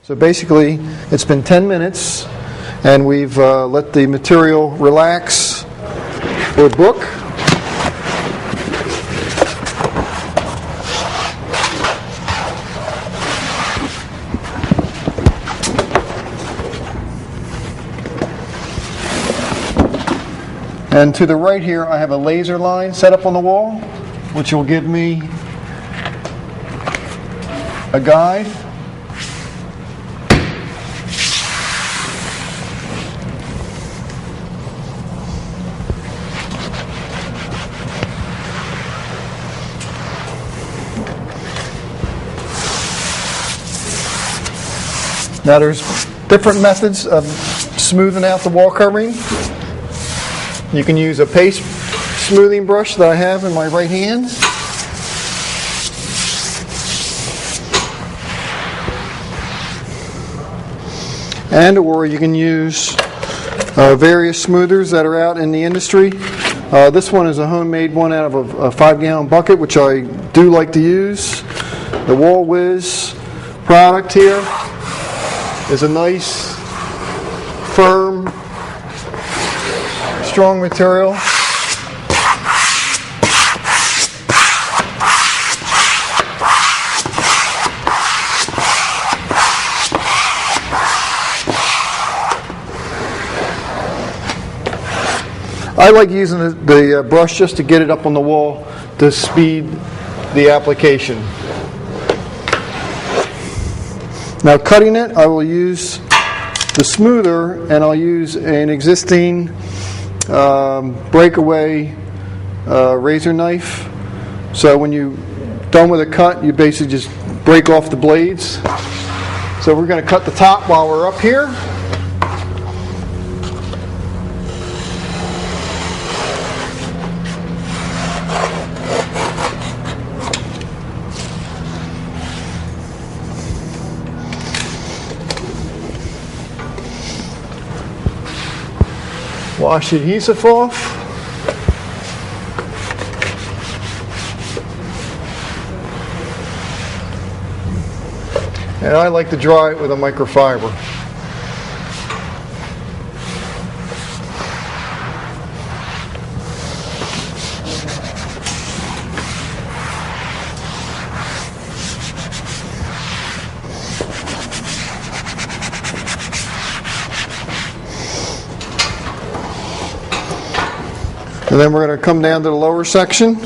So basically, it's been 10 minutes, and we've let the material relax or book. And to the right here, I have a laser line set up on the wall, which will give me a guide. Now there's different methods of smoothing out the wall covering. You can use a paste smoothing brush that I have in my right hand. And or you can use various smoothers that are out in the industry. This one is a homemade one out of a 5-gallon bucket, which I do like to use. The Wall Whiz product here is a nice, firm, strong material. I like using the brush just to get it up on the wall to speed the application. Now cutting it, I will use the smoother, and I'll use an existing breakaway razor knife. So when you're done with a cut, you basically just break off the blades. So we're going to cut the top while we're up here. Wash the adhesive off. And I like to dry it with a microfiber. And then we're going to come down to the lower section.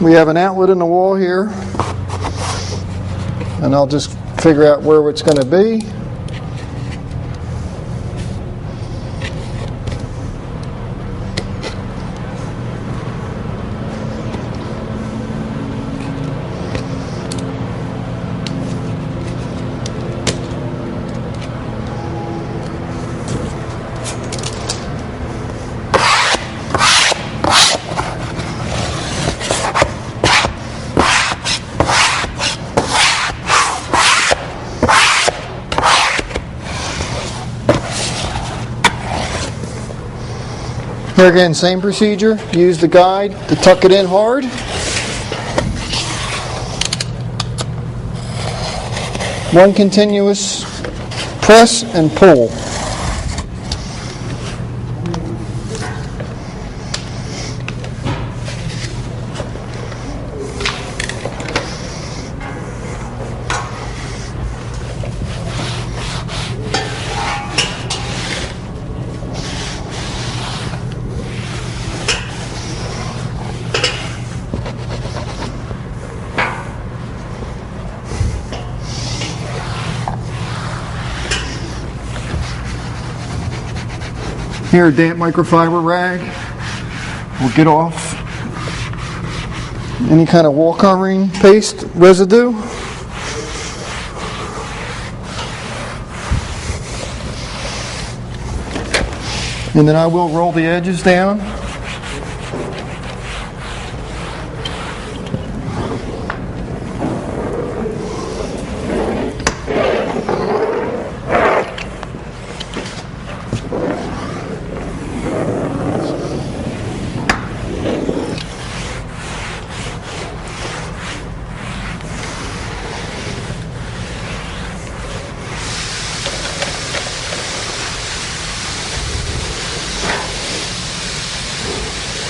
We have an outlet in the wall here, and I'll just figure out where it's going to be. Here again, same procedure. Use the guide to tuck it in hard. One continuous press and pull. Here, a damp microfiber rag will get off any kind of wall covering paste residue. And then I will roll the edges down.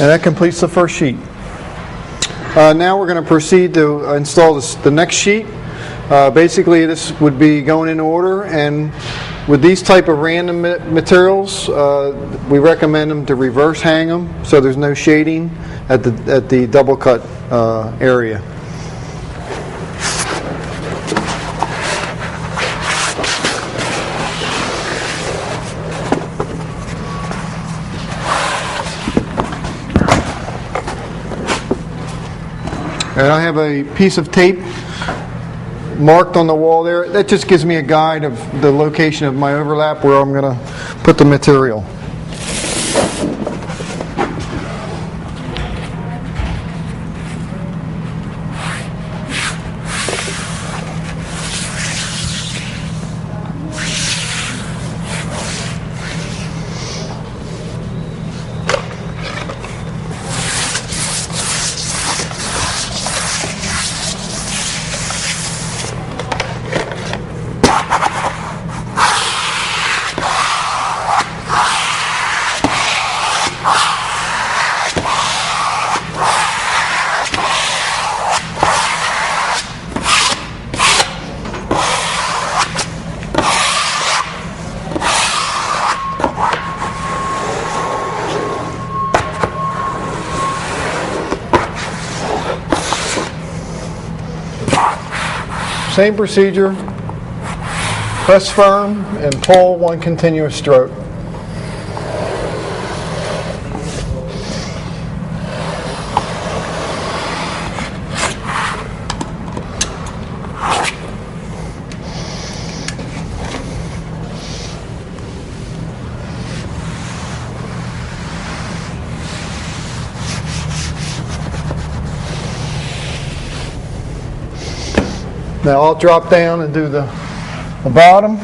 And that completes the first sheet. Now we're going to proceed to install the next sheet. Basically, this would be going in order, and with these type of random materials, we recommend them to reverse hang them so there's no shading at the double cut area. And I have a piece of tape marked on the wall there. That just gives me a guide of the location of my overlap where I'm going to put the material. Same procedure, press firm and pull one continuous stroke. Now I'll drop down and do the bottom.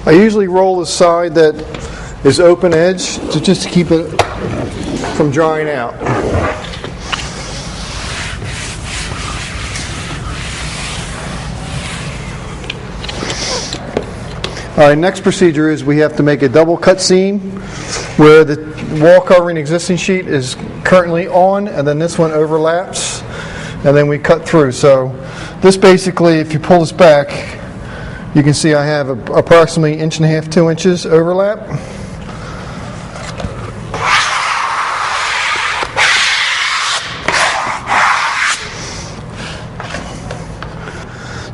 I usually roll the side that is open edge just to keep it from drying out. All right, next procedure is we have to make a double cut seam where the wall covering existing sheet is currently on, and then this one overlaps, and then we cut through. So this basically, if you pull this back, you can see I have approximately 1.5 to 2 inches overlap.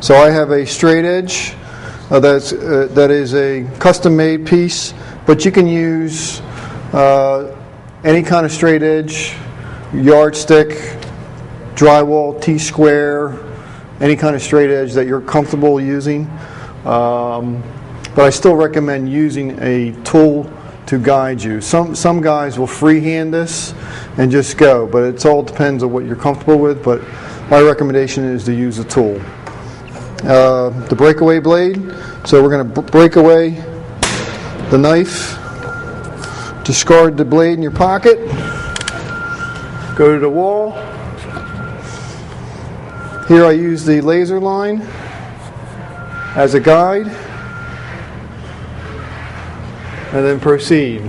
So I have a straight edge that is a custom-made piece, but you can use any kind of straight edge, yardstick, drywall, T-square, any kind of straight edge that you're comfortable using. But I still recommend using a tool to guide you. Some guys will freehand this and just go, but it all depends on what you're comfortable with. But my recommendation is to use a tool. The breakaway blade. So we're going to break away the knife. Discard the blade in your pocket. Go to the wall. Here I use the laser line as a guide, and then proceed.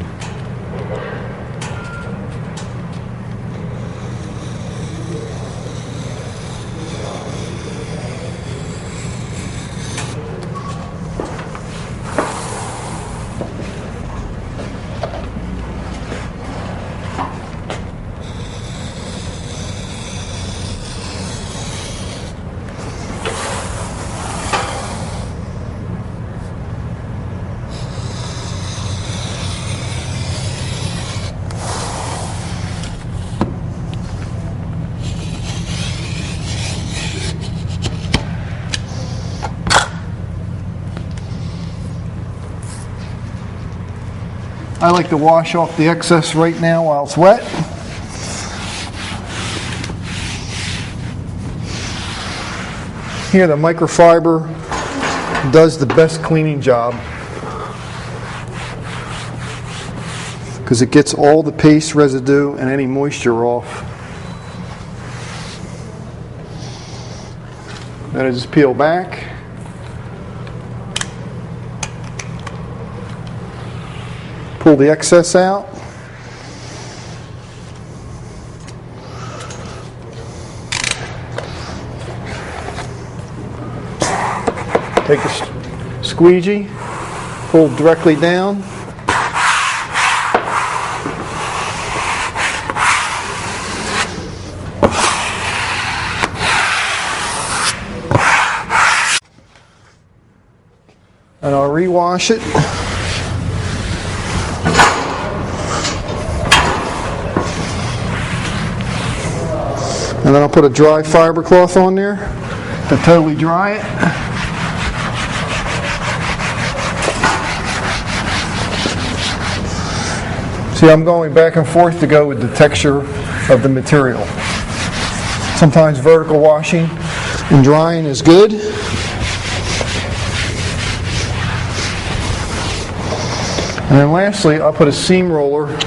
I like to wash off the excess right now while it's wet. Here the microfiber does the best cleaning job because it gets all the paste residue and any moisture off. Then I just peel back. Pull the excess out. Take a squeegee, pull directly down. And I'll rewash it. And then I'll put a dry fiber cloth on there to totally dry it. See, I'm going back and forth to go with the texture of the material. Sometimes vertical washing and drying is good. And then lastly, I'll put a seam roller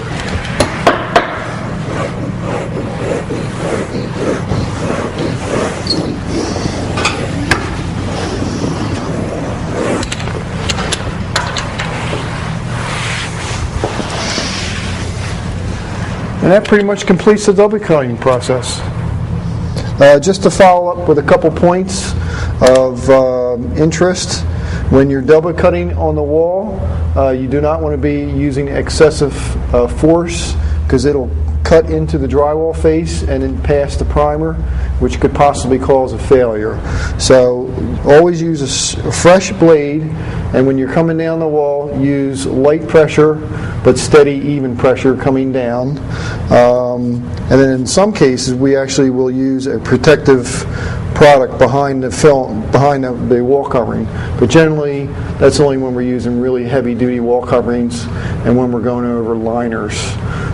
and that pretty much completes the double cutting process. Just to follow up with a couple points of interest, when you're double cutting on the wall, you do not want to be using excessive force because it'll cut into the drywall face and then past the primer, which could possibly cause a failure. So always use a fresh blade, and when you're coming down the wall, use light pressure but steady, even pressure coming down. And then in some cases, we actually will use a protective product behind the film, behind the wall covering. But generally, that's only when we're using really heavy-duty wall coverings and when we're going over liners.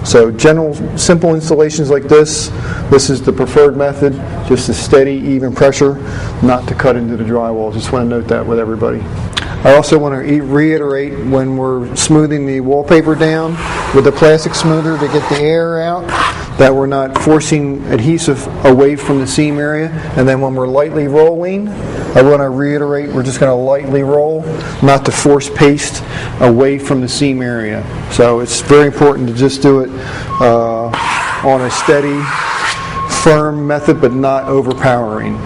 So general, simple installations like this is the preferred method, just a steady, even pressure, not to cut into the drywall. Just want to note that with everybody. I also want to reiterate, when we're smoothing the wallpaper down with the plastic smoother to get the air out, that we're not forcing adhesive away from the seam area. And then when we're lightly rolling, I want to reiterate, we're just going to lightly roll, not to force paste away from the seam area. So it's very important to just do it on a steady, firm method, but not overpowering.